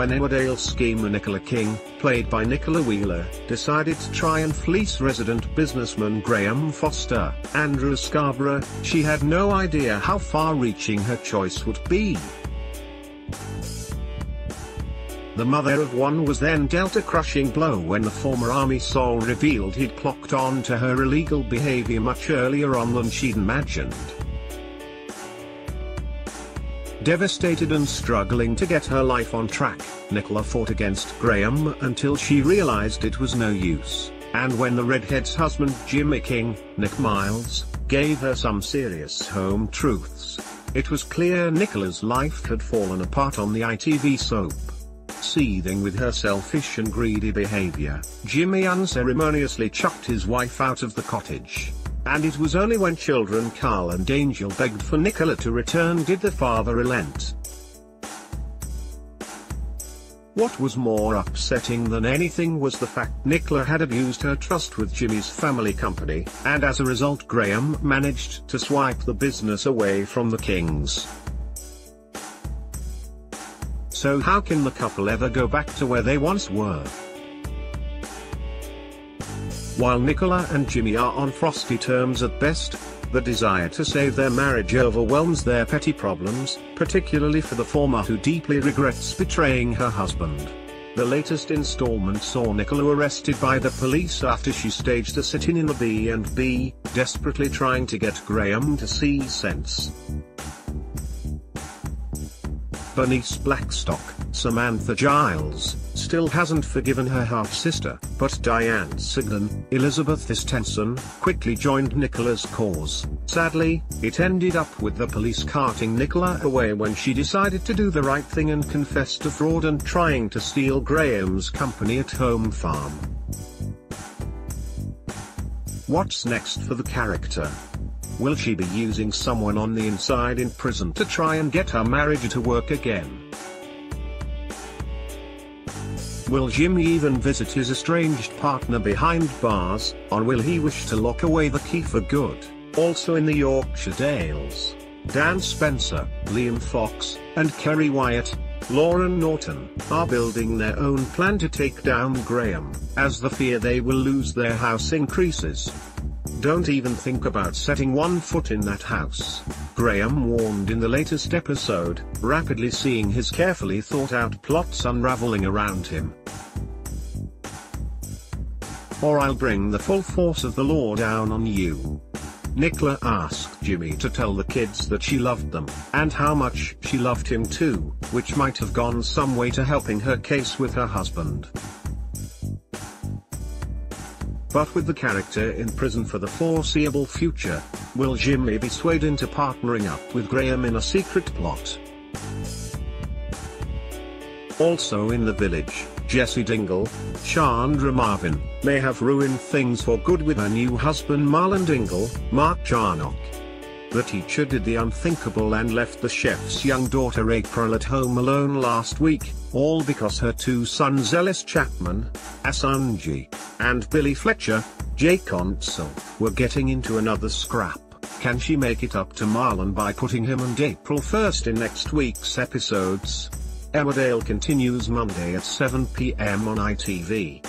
when Emmerdale schemer Nicola King, played by Nicola Wheeler, decided to try and fleece resident businessman Graham Foster, Andrew Scarborough. She had no idea how far-reaching her choice would be. The mother of one was then dealt a crushing blow when the former army soul revealed he'd clocked on to her illegal behavior much earlier on than she'd imagined. Devastated and struggling to get her life on track, Nicola fought against Graham until she realized it was no use, and when the redhead's husband Jimmy King, Nick Miles, gave her some serious home truths, it was clear Nicola's life had fallen apart on the ITV soap. Seething with her selfish and greedy behavior, Jimmy unceremoniously chucked his wife out of the cottage. And it was only when children Carl and Angel begged for Nicola to return did the father relent. What was more upsetting than anything was the fact Nicola had abused her trust with Jimmy's family company, and as a result Graham managed to swipe the business away from the Kings. So how can the couple ever go back to where they once were? While Nicola and Jimmy are on frosty terms at best, the desire to save their marriage overwhelms their petty problems, particularly for the former who deeply regrets betraying her husband. The latest installment saw Nicola arrested by the police after she staged a sit-in in a B&B, desperately trying to get Graham to see sense. Bernice Blackstock, Samantha Giles, still hasn't forgiven her half-sister, but Diane Sigden, Elizabeth Estenson, quickly joined Nicola's cause. Sadly, it ended up with the police carting Nicola away when she decided to do the right thing and confess to fraud and trying to steal Graham's company at Home Farm. What's next for the character? Will she be using someone on the inside in prison to try and get her marriage to work again? Will Jimmy even visit his estranged partner behind bars, or will he wish to lock away the key for good? Also in the Yorkshire Dales, Dan Spencer, Liam Fox, and Kerry Wyatt, Lauren Norton, are building their own plan to take down Graham, as the fear they will lose their house increases. Don't even think about setting one foot in that house, Graham warned in the latest episode, rapidly seeing his carefully thought out plots unraveling around him. Or I'll bring the full force of the law down on you. Nicola asked Jimmy to tell the kids that she loved them, and how much she loved him too, which might have gone some way to helping her case with her husband. But with the character in prison for the foreseeable future, will Jimmy be swayed into partnering up with Graham in a secret plot? Also in the village, Jessie Dingle, Chandra Marvin, may have ruined things for good with her new husband Marlon Dingle, Mark Charnock. The teacher did the unthinkable and left the chef's young daughter April at home alone last week, all because her two sons Ellis Chapman, Asanji, and Billy Fletcher, Jay Consul, were getting into another scrap. Can she make it up to Marlon by putting him and April first in next week's episodes? Emmerdale continues Monday at 7 p.m. on ITV.